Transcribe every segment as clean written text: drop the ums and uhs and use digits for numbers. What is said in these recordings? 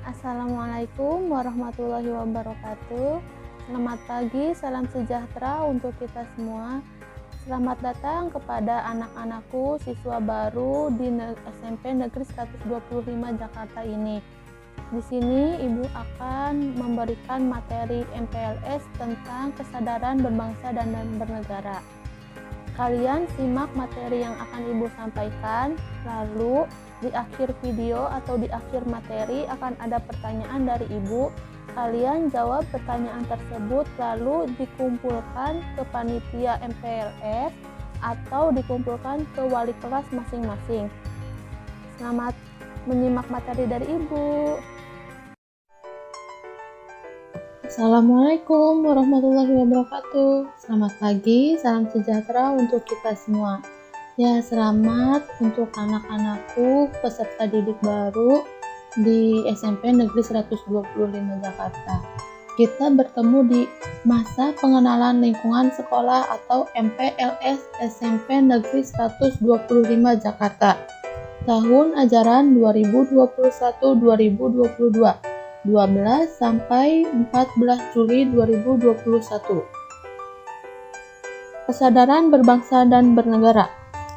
Assalamualaikum warahmatullahi wabarakatuh. Selamat pagi, salam sejahtera untuk kita semua. Selamat datang kepada anak-anakku siswa baru di SMP Negeri 125 Jakarta ini. Di sini Ibu akan memberikan materi MPLS tentang kesadaran berbangsa dan bernegara. Kalian simak materi yang akan Ibu sampaikan, lalu di akhir video atau di akhir materi akan ada pertanyaan dari Ibu. Kalian jawab pertanyaan tersebut lalu dikumpulkan ke panitia MPLS atau dikumpulkan ke wali kelas masing-masing. Selamat menyimak materi dari Ibu. Assalamualaikum warahmatullahi wabarakatuh. Selamat pagi, salam sejahtera untuk kita semua. Ya, selamat untuk anak-anakku peserta didik baru di SMP Negeri 125 Jakarta. Kita bertemu di masa pengenalan lingkungan sekolah atau MPLS SMP Negeri 125 Jakarta. Tahun ajaran 2021-2022. 12 sampai 14 Juli 2021. Kesadaran berbangsa dan bernegara.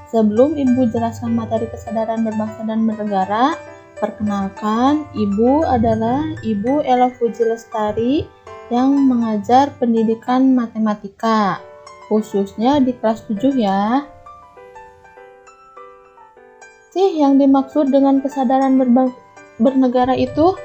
Sebelum Ibu jelaskan materi kesadaran berbangsa dan bernegara, perkenalkan, Ibu adalah Ibu Ella Fuji Lestari yang mengajar pendidikan matematika, khususnya di kelas 7 ya. Sih yang dimaksud dengan kesadaran bernegara itu?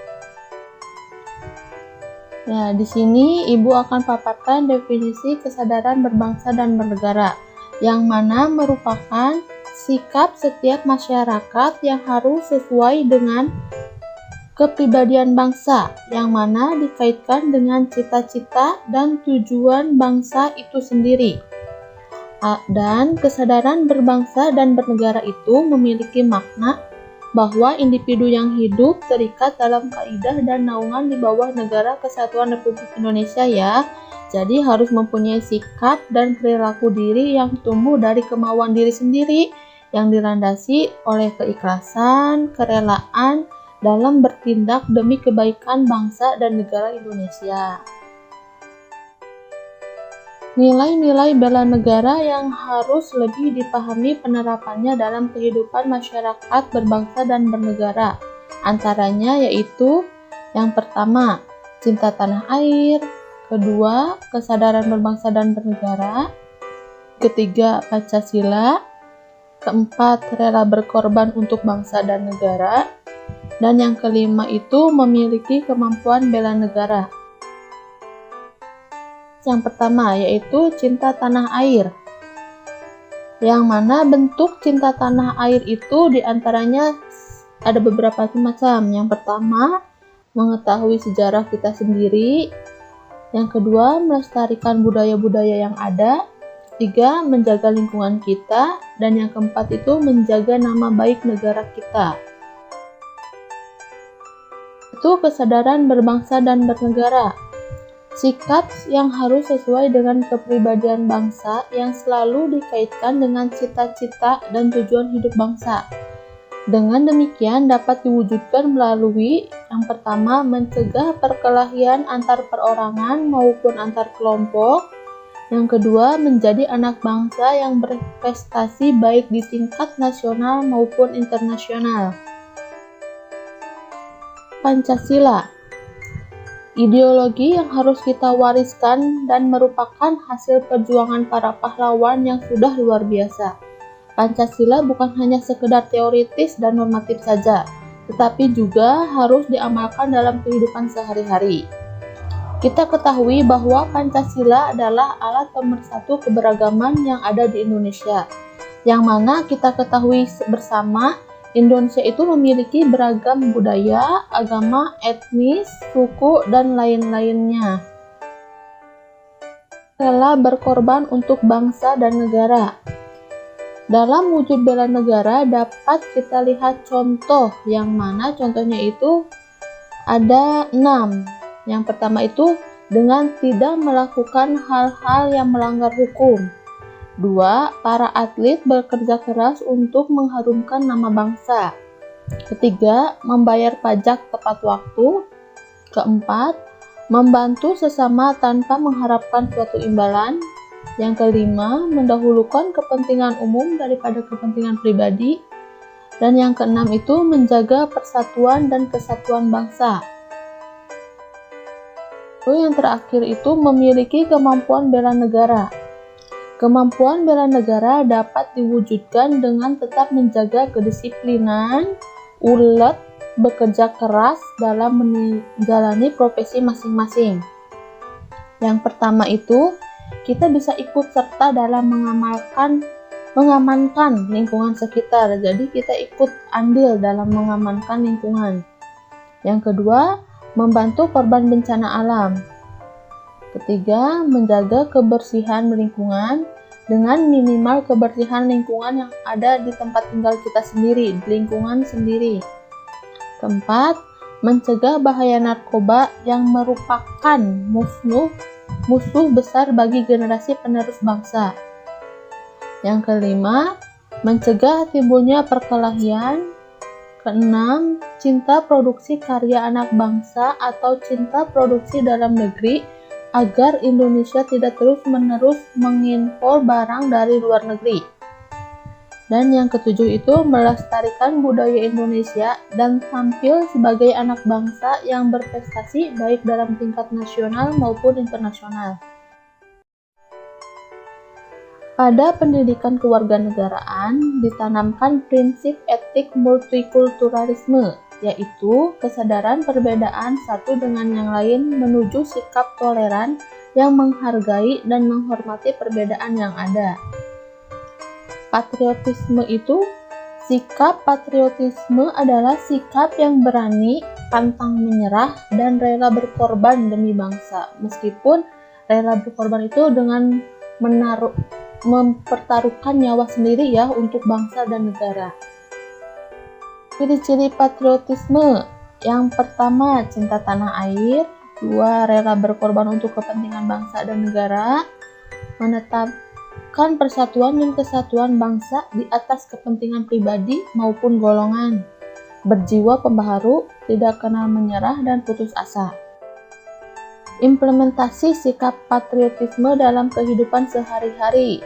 Ya, di sini Ibu akan paparkan definisi kesadaran berbangsa dan bernegara, yang mana merupakan sikap setiap masyarakat yang harus sesuai dengan kepribadian bangsa, yang mana dikaitkan dengan cita-cita dan tujuan bangsa itu sendiri. Dan kesadaran berbangsa dan bernegara itu memiliki makna bahwa individu yang hidup terikat dalam kaidah dan naungan di bawah Negara Kesatuan Republik Indonesia ya. Jadi harus mempunyai sikap dan perilaku diri yang tumbuh dari kemauan diri sendiri yang dilandasi oleh keikhlasan, kerelaan dalam bertindak demi kebaikan bangsa dan negara Indonesia. Nilai-nilai bela negara yang harus lebih dipahami penerapannya dalam kehidupan masyarakat berbangsa dan bernegara. Antaranya yaitu yang pertama, cinta tanah air, kedua, kesadaran berbangsa dan bernegara, ketiga, Pancasila, keempat, rela berkorban untuk bangsa dan negara, dan yang kelima itu memiliki kemampuan bela negara. Yang pertama yaitu cinta tanah air, yang mana bentuk cinta tanah air itu diantaranya ada beberapa macam. Yang pertama, mengetahui sejarah kita sendiri. Yang kedua, melestarikan budaya-budaya yang ada. Tiga, menjaga lingkungan kita. Dan yang keempat itu menjaga nama baik negara kita. Itu kesadaran berbangsa dan bernegara. Sikap yang harus sesuai dengan kepribadian bangsa yang selalu dikaitkan dengan cita-cita dan tujuan hidup bangsa. Dengan demikian dapat diwujudkan melalui yang pertama, mencegah perkelahian antar perorangan maupun antar kelompok. Yang kedua, menjadi anak bangsa yang berprestasi baik di tingkat nasional maupun internasional. Pancasila, ideologi yang harus kita wariskan dan merupakan hasil perjuangan para pahlawan yang sudah luar biasa. Pancasila bukan hanya sekedar teoritis dan normatif saja, tetapi juga harus diamalkan dalam kehidupan sehari-hari. Kita ketahui bahwa Pancasila adalah alat pemersatu keberagaman yang ada di Indonesia, yang mana kita ketahui bersama Indonesia itu memiliki beragam budaya, agama, etnis, suku, dan lain-lainnya. Rela berkorban untuk bangsa dan negara. Dalam wujud bela negara dapat kita lihat contoh, yang mana contohnya itu ada 6. Yang pertama itu dengan tidak melakukan hal-hal yang melanggar hukum. 2. Para atlet bekerja keras untuk mengharumkan nama bangsa. Ketiga, membayar pajak tepat waktu. Keempat, membantu sesama tanpa mengharapkan suatu imbalan. Yang kelima, mendahulukan kepentingan umum daripada kepentingan pribadi. Dan yang keenam itu menjaga persatuan dan kesatuan bangsa. Lalu yang terakhir itu memiliki kemampuan bela negara. Kemampuan bela negara dapat diwujudkan dengan tetap menjaga kedisiplinan, ulet, bekerja keras dalam menjalani profesi masing-masing. Yang pertama itu, kita bisa ikut serta dalam mengamankan lingkungan sekitar. Jadi kita ikut andil dalam mengamankan lingkungan. Yang kedua, membantu korban bencana alam. Ketiga, menjaga kebersihan lingkungan dengan minimal kebersihan lingkungan yang ada di tempat tinggal kita sendiri, di lingkungan sendiri. Keempat, mencegah bahaya narkoba yang merupakan musuh besar bagi generasi penerus bangsa. Yang kelima, mencegah timbulnya perkelahian. Keenam, cinta produksi karya anak bangsa atau cinta produksi dalam negeri agar Indonesia tidak terus-menerus mengimpor barang dari luar negeri. Dan yang ketujuh itu melestarikan budaya Indonesia dan tampil sebagai anak bangsa yang berprestasi baik dalam tingkat nasional maupun internasional. Pada pendidikan kewarganegaraan ditanamkan prinsip etik multikulturalisme, yaitu kesadaran perbedaan satu dengan yang lain menuju sikap toleran yang menghargai dan menghormati perbedaan yang ada. Patriotisme itu, sikap patriotisme adalah sikap yang berani, pantang menyerah, dan rela berkorban demi bangsa. Meskipun rela berkorban itu dengan mempertaruhkan nyawa sendiri ya untuk bangsa dan negara. Ciri-ciri patriotisme, yang pertama cinta tanah air, dua rela berkorban untuk kepentingan bangsa dan negara, menetapkan persatuan dan kesatuan bangsa di atas kepentingan pribadi maupun golongan, berjiwa pembaharu, tidak kenal menyerah dan putus asa. Implementasi sikap patriotisme dalam kehidupan sehari-hari.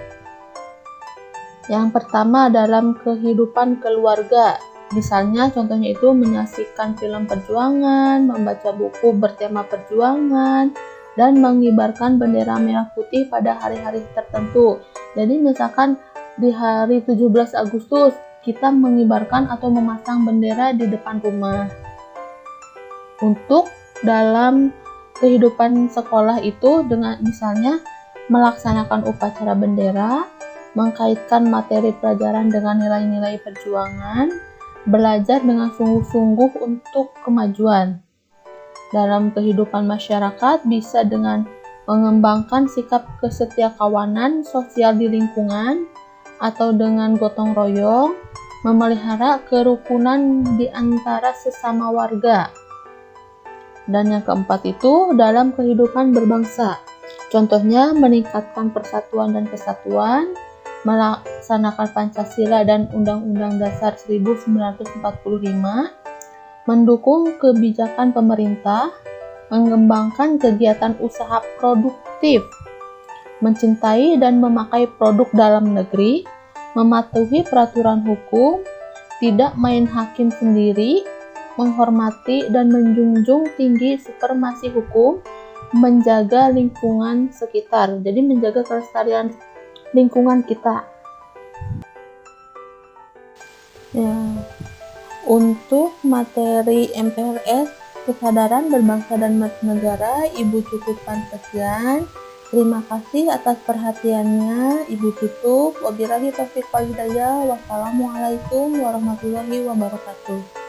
Yang pertama dalam kehidupan keluarga. Misalnya contohnya itu menyaksikan film perjuangan, membaca buku bertema perjuangan, dan mengibarkan bendera merah putih pada hari-hari tertentu. Jadi misalkan di hari 17 Agustus kita mengibarkan atau memasang bendera di depan rumah. Untuk dalam kehidupan sekolah itu dengan misalnya melaksanakan upacara bendera, mengkaitkan materi pelajaran dengan nilai-nilai perjuangan, belajar dengan sungguh-sungguh untuk kemajuan. Dalam kehidupan masyarakat bisa dengan mengembangkan sikap kesetiakawanan sosial di lingkungan atau dengan gotong royong, memelihara kerukunan di antara sesama warga. Dan yang keempat itu dalam kehidupan berbangsa. Contohnya meningkatkan persatuan dan kesatuan, melaksanakan Pancasila dan Undang-Undang Dasar 1945, mendukung kebijakan pemerintah, mengembangkan kegiatan usaha produktif, mencintai dan memakai produk dalam negeri, mematuhi peraturan hukum, tidak main hakim sendiri, menghormati dan menjunjung tinggi supremasi hukum, menjaga lingkungan sekitar. Jadi menjaga kelestarian lingkungan kita. Ya, untuk materi MPLS kesadaran berbangsa dan bernegara, Ibu cukupkan sekian. Terima kasih atas perhatiannya. Ibu tutup. Wabillahi taufiq wal hidayah. Wassalamualaikum warahmatullahi wabarakatuh.